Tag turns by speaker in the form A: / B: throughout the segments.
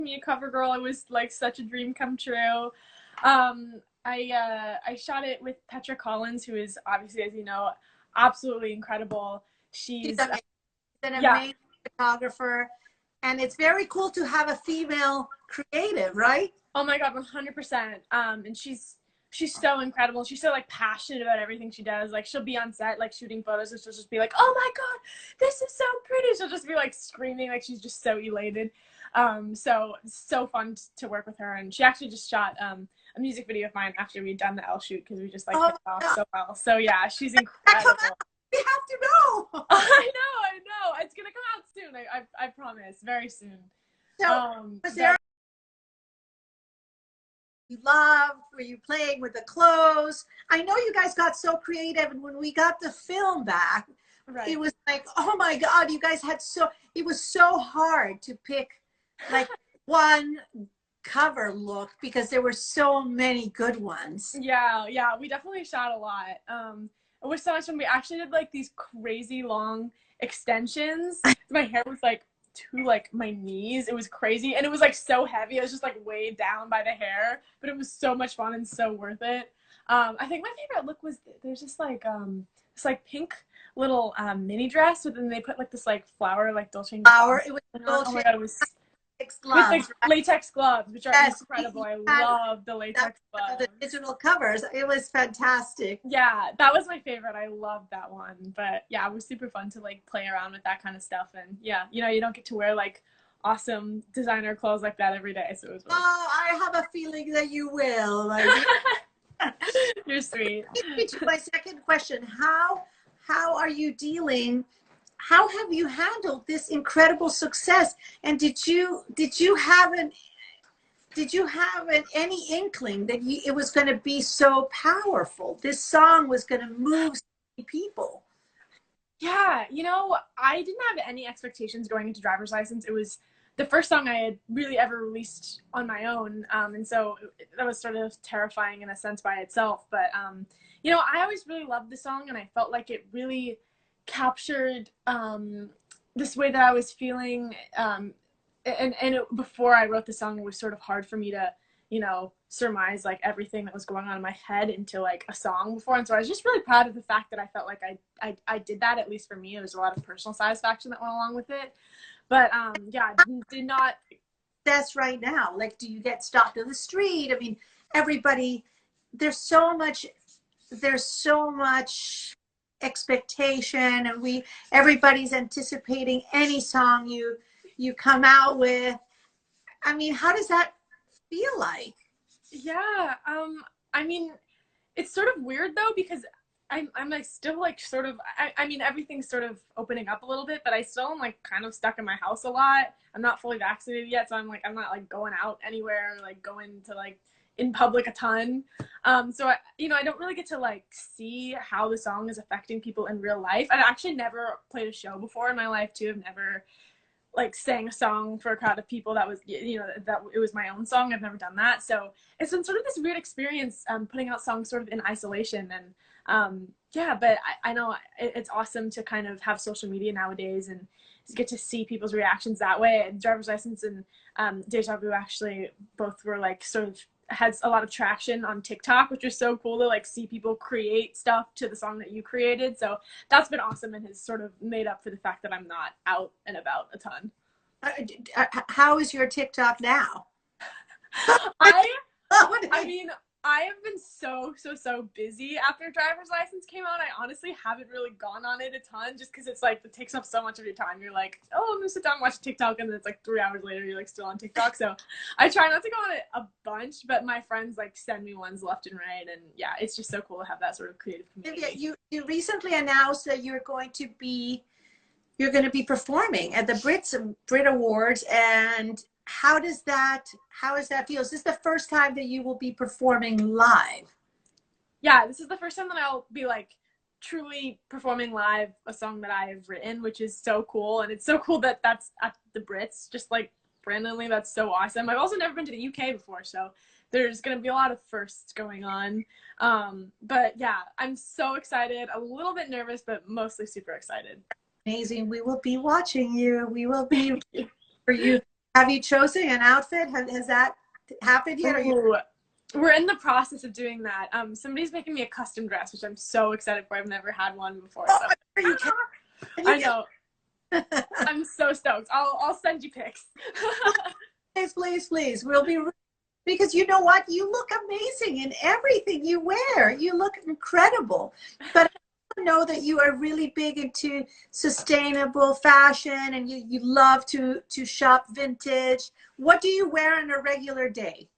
A: Me a Covergirl. It was like such a dream come true. I shot it with Petra Collins, who is obviously, as you know, absolutely incredible.
B: She's
A: She's
B: amazing. She's an
A: yeah.
B: amazing photographer. And it's very cool to have a female creative, right?
A: Oh my God, 100%. And she's so incredible. She's so like passionate about everything she does. Like she'll be on set like shooting photos and she'll just be like, "Oh my God, this is so pretty." She'll just be like screaming like she's just so elated. So fun to work with her. And she actually just shot a music video of mine after we'd done the Elle shoot because we just like hit
B: Oh
A: it off
B: my God.
A: so well. So yeah, she's
B: That come
A: incredible.
B: out. We have to know.
A: I know. It's gonna come out soon. I promise, very soon.
B: So was
A: Very
B: there you loved? Were you playing with the clothes? I know you guys got so creative, and when we got the film back,
A: right.
B: it was like, oh my God, you guys had so, it was so hard to pick like one cover look because there were so many good ones.
A: Yeah, we definitely shot a lot. It was so much fun. We actually did like these crazy long extensions. My hair was like to like my knees. It was crazy, and it was like so heavy. It was just like weighed down by the hair, but it was so much fun and so worth it. I think my favorite look was there's just like this like pink little mini dress, but then they put like this like flower like Dolce and
B: Our,
A: Gabbana
B: it was
A: on. Oh my
B: Dolce
A: God, it was with the
B: gloves, right?
A: latex gloves, which are
B: Yes,
A: incredible.
B: we
A: I
B: had
A: love the
B: that,
A: latex
B: the
A: gloves.
B: digital covers. It was fantastic.
A: Yeah, that was my favorite. I loved that one. But yeah, it was super fun to like play around with that kind of stuff. And yeah, you don't get to wear like awesome designer clothes like that every day. So it was really
B: Oh, I have a feeling that you will. Like,
A: you're sweet.
B: my second question, how are you dealing, how have you handled this incredible success, and did you have any inkling that it was going to be so powerful, this song was going to move so many people?
A: Yeah, I didn't have any expectations going into driver's license. It was the first song I had really ever released on my own. And so that was sort of terrifying in a sense by itself. But, I always really loved the song and I felt like it really captured this way that I was feeling. Before I wrote the song, it was sort of hard for me to, surmise like everything that was going on in my head into like a song before. And so I was just really proud of the fact that I felt like I did that, at least for me. There was a lot of personal satisfaction that went along with it. But yeah, did not.
B: That's right now. Like, do you get stopped on the street? I mean, everybody, there's so much, there's so much expectation, and everybody's anticipating any song you come out with. I mean, how does that feel like?
A: Yeah, I mean, it's sort of weird though because I'm like still like sort of I mean everything's sort of opening up a little bit, but I still am like kind of stuck in my house a lot. I'm not fully vaccinated yet, so I'm not like going out anywhere, like going to like in public a ton. So I don't really get to like see how the song is affecting people in real life. I've actually never played a show before in my life too. I've never like sang a song for a crowd of people that was that it was my own song. I've never done that, so it's been sort of this weird experience putting out songs sort of in isolation. And yeah, but I know it's awesome to kind of have social media nowadays and get to see people's reactions that way. And driver's license and Deja Vu actually both were like sort of has a lot of traction on TikTok, which is so cool to like see people create stuff to the song that you created. So that's been awesome and has sort of made up for the fact that I'm not out and about a ton.
B: How is your TikTok now?
A: I I mean, I have been so busy after driver's license came out. I honestly haven't really gone on it a ton just because it's like it takes up so much of your time. You're like, oh, I'm gonna sit down and watch TikTok, and then it's like 3 hours later you're like still on TikTok. So I try not to go on it a bunch, but my friends like send me ones left and right, and yeah, it's just so cool to have that sort of creative
B: Olivia,
A: community.
B: you recently announced that you're going to be performing at the Brit Awards, and how does that feel? Is this the first time that you will be performing live?
A: Yeah, this is the first time that I'll be like truly performing live a song that I've written, which is so cool. And it's so cool that that's at the Brits, just like randomly. That's so awesome. I've also never been to the UK before, so there's going to be a lot of firsts going on. But yeah, I'm so excited, a little bit nervous, but mostly super excited.
B: Amazing. We will be watching you. We will be for you. Have you chosen an outfit? Has that happened yet? Or you?
A: Ooh, we're in the process of doing that. Somebody's making me a custom dress, which I'm so excited for. I've never had one before,
B: Oh,
A: so
B: I'm sure you can. Can you
A: I
B: get?
A: know. I'm so stoked. I'll send you pics.
B: Please, please, please. We'll be because you know what? You look amazing in everything you wear. You look incredible. But I know that you are really big into sustainable fashion and you love to shop vintage. What do you wear on a regular day?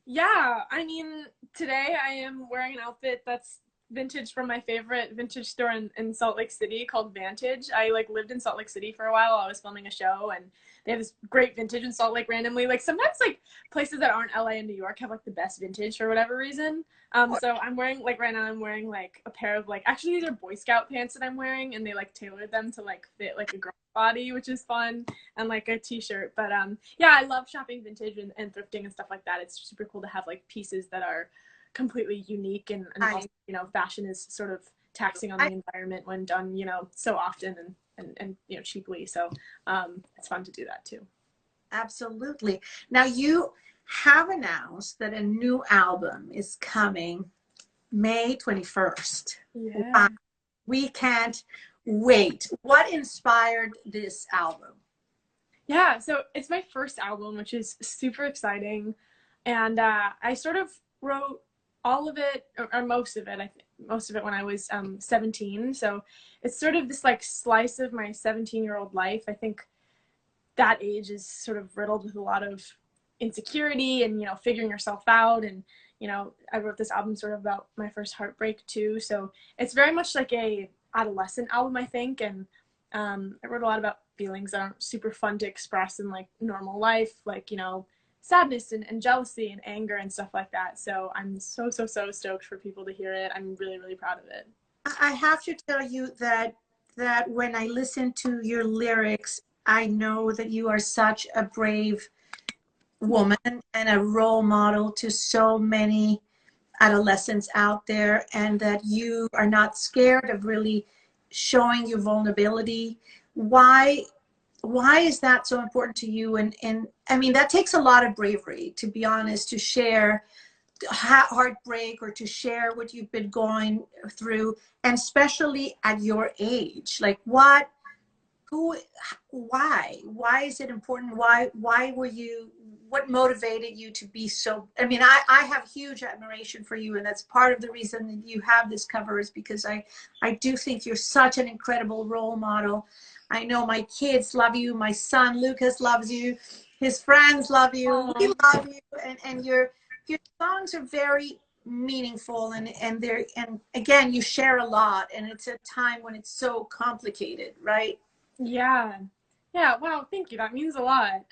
A: Yeah, I mean, today I am wearing an outfit that's vintage from my favorite vintage store in Salt Lake City called Vantage. I like lived in Salt Lake City for a while. I was filming a show and they have this great vintage in Salt Lake randomly. Like sometimes like places that aren't LA and New York have like the best vintage for whatever reason. So I'm wearing like right now I'm wearing like a pair of like actually these are Boy Scout pants that I'm wearing and they like tailored them to like fit like a girl's body, which is fun, and like a t-shirt. But yeah, I love shopping vintage and thrifting and stuff like that. It's super cool to have like pieces that are completely unique and
B: I,
A: also, you know, fashion is sort of taxing on
B: I
A: the environment when done, you know, so often and you know, cheaply. So it's fun to do that too.
B: absolutely. Now you have announced that a new album is coming May 21st.
A: Yeah.
B: Wow. We can't wait. What inspired this album?
A: Yeah, so it's my first album, which is super exciting. And I sort of wrote all of it, or most of it, I think, most of it when I was 17. So it's sort of this like slice of my 17-year-old life. I think that age is sort of riddled with a lot of insecurity and, you know, figuring yourself out. And, you know, I wrote this album sort of about my first heartbreak too. So it's very much like a adolescent album, I think. And I wrote a lot about feelings that aren't super fun to express in like normal life, like, you know, sadness and jealousy and anger and stuff like that. So I'm so stoked for people to hear it. I'm really, really proud of it.
B: I have to tell you that when I listen to your lyrics, I know that you are such a brave woman and a role model to so many adolescents out there, and that you are not scared of really showing your vulnerability. Why why is that so important to you? And I mean, that takes a lot of bravery, to be honest, to share heartbreak or to share what you've been going through, and especially at your age. Like what, who, why is it important? Why were you, what motivated you to be so, I mean, I have huge admiration for you, and that's part of the reason that you have this cover, is because I do think you're such an incredible role model. I know my kids love you, my son Lucas loves you, his friends love you, we
A: Oh,
B: love you, and your songs are very meaningful, and they're, and again, you share a lot, and it's a time when it's so complicated, right?
A: yeah. Yeah, wow, thank you. That means a lot.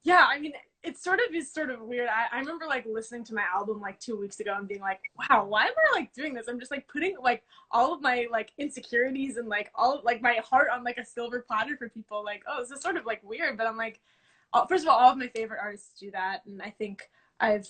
A: Yeah, I mean, it sort of is sort of weird. I remember like listening to my album like 2 weeks ago and being like, wow, why am I like doing this? I'm just like putting like all of my like insecurities and like all like my heart on like a silver platter for people. Like, oh, this is sort of like weird, but I'm like, first of all of my favorite artists do that, and I think I've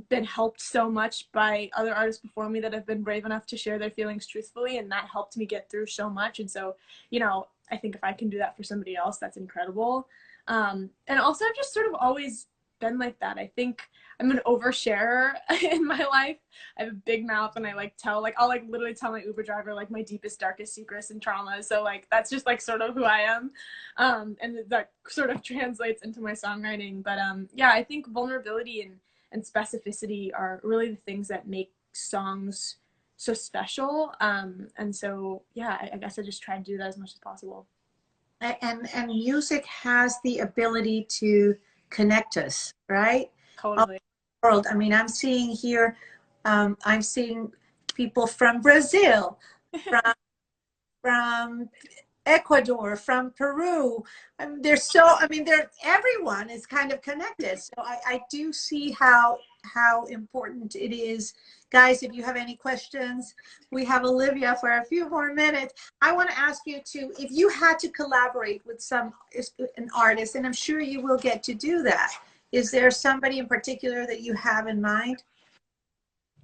A: been helped so much by other artists before me that have been brave enough to share their feelings truthfully, and that helped me get through so much. And so, you know, I think if I can do that for somebody else, that's incredible. And also, I've just sort of always been like that. I think I'm an oversharer in my life. I have a big mouth, and I like tell, like, I'll like literally tell my Uber driver like my deepest, darkest secrets and traumas. So like that's just like sort of who I am, and that sort of translates into my songwriting. But yeah, I think vulnerability and specificity are really the things that make songs so special. And so yeah, I guess I just try to do that as much as possible.
B: And music has the ability to connect us, right? All
A: Totally.
B: the world. I mean, I'm seeing here, I'm seeing people from Brazil, from from Ecuador, from Peru. I mean, they're so, I mean, they're, everyone is kind of connected. So I do see how important it is. Guys, if you have any questions, we have Olivia for a few more minutes. I want to ask you to, if you had to collaborate with an artist, and I'm sure you will get to do that, is there somebody in particular that you have in mind?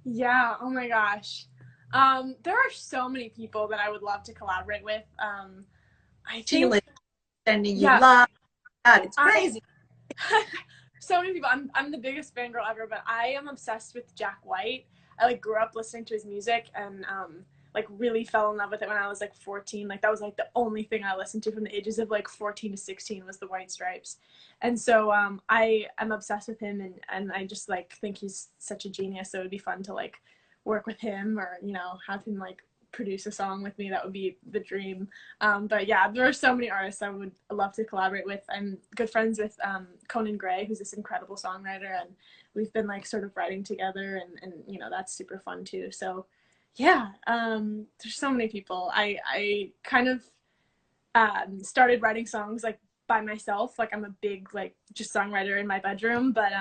A: Yeah, oh my gosh. There are so many people that I would love to collaborate with. I think,
B: Sheila sending you
A: yeah,
B: love. God, it's
A: I
B: crazy.
A: so many people. I'm the biggest fangirl ever, but I am obsessed with Jack White. I like grew up listening to his music and like really fell in love with it when I was like 14. Like that was like the only thing I listened to from the ages of like 14 to 16 was the White Stripes. And so I am obsessed with him and I just like think he's such a genius. So it'd be fun to like work with him or, you know, have him like produce a song with me. That would be the dream. But yeah, there are so many artists I would love to collaborate with. I'm good friends with Conan, who's this incredible songwriter, and we've been like sort of writing together, and you know that's super fun too. So yeah, there's so many people. I kind of started writing songs like by myself. Like I'm a big like just songwriter in my bedroom, but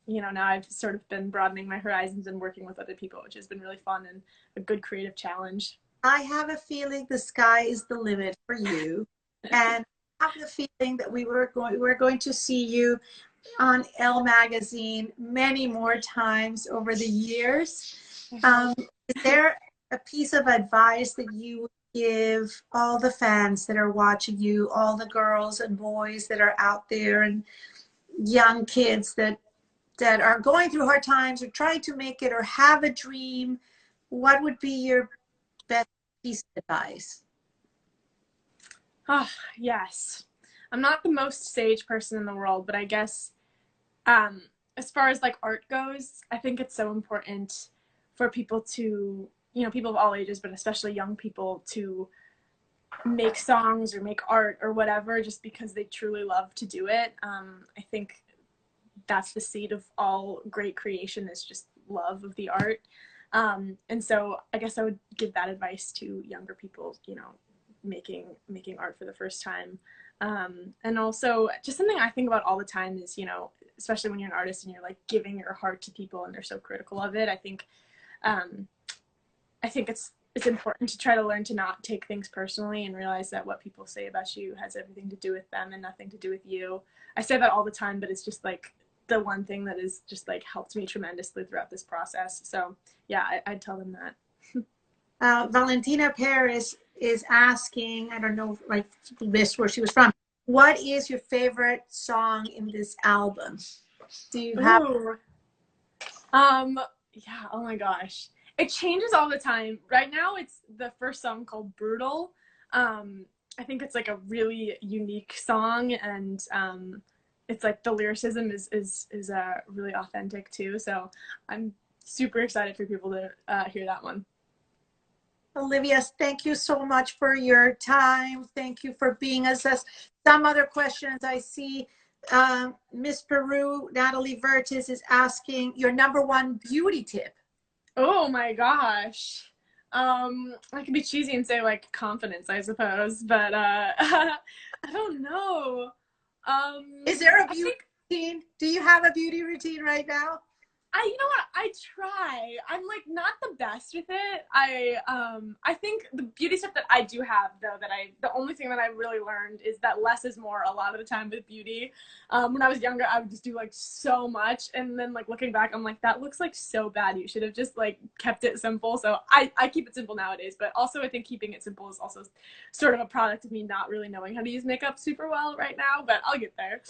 A: you know now I've sort of been broadening my horizons and working with other people, which has been really fun and a good creative challenge.
B: I have a feeling the sky is the limit for you, and I have the feeling that we're going to see you on Elle magazine many more times over the years. Is there a piece of advice that you would give all the fans that are watching you, all the girls and boys that are out there, and young kids that are going through hard times or trying to make it or have a dream? What would be your best piece of advice?
A: Oh, yes. I'm not the most sage person in the world, but I guess um, as far as like art goes, I think it's so important for people to, you know, people of all ages, but especially young people to make songs or make art or whatever just because they truly love to do it. I think that's the seed of all great creation is just love of the art. And so I guess I would give that advice to younger people, you know, making art for the first time. And also just something I think about all the time is, you know, especially when you're an artist and you're like giving your heart to people and they're so critical of it. Um, I think it's important to try to learn to not take things personally and realize that what people say about you has everything to do with them and nothing to do with you. I say that all the time, but it's just like the one thing that has just like helped me tremendously throughout this process. So yeah, I'd tell them that.
B: Valentina Paris is asking, I don't know, like this where she was from. What is your favorite song in this album? Do you have?
A: Ooh. Um, yeah, oh my gosh. It changes all the time. Right now it's the first song called Brutal. I think it's like a really unique song and it's like the lyricism is really authentic too. So I'm super excited for people to hear that one.
B: Olivia, thank you so much for your time. Thank you for being us. Some other questions I see. Miss Peru, Natalie Vertis is asking your number one beauty tip.
A: Oh my gosh. I could be cheesy and say like confidence, I suppose, but I don't know.
B: Is there a
A: I
B: beauty
A: think
B: routine? Do you have a beauty routine right now?
A: you know what, I try. I'm like not the best with it. I think the beauty stuff that I do have though, that I the only thing that I really learned is that less is more a lot of the time with beauty. When I was younger I would just do like so much, and then like looking back I'm like that looks like so bad. You should have just like kept it simple. So I keep it simple nowadays, but also I think keeping it simple is also sort of a product of me not really knowing how to use makeup super well right now, but I'll get there.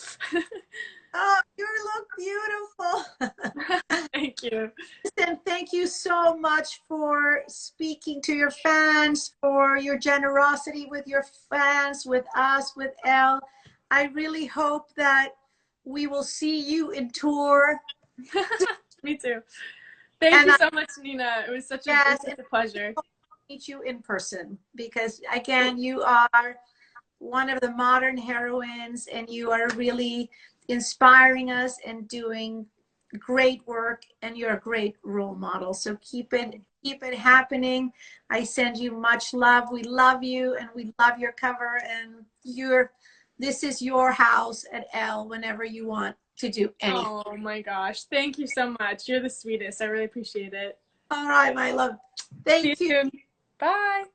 B: Oh, you look beautiful.
A: Thank you.
B: Listen, thank you so much for speaking to your fans, for your generosity with your fans, with us, with Elle. I really hope that we will see you in tour.
A: Me too. Thank
B: And
A: you so much, Nina. It was
B: yes,
A: such
B: and
A: a pleasure.
B: meet you in person because again, you are one of the modern heroines and you are really inspiring us and doing great work, and you're a great role model. So keep it happening. I send you much love. We love you and we love your cover, and this is your house at Elle whenever you want to do anything.
A: Oh my gosh. Thank you so much. You're the sweetest. I really appreciate it.
B: All right, my love.
A: See you
B: Thank you.
A: soon. Bye.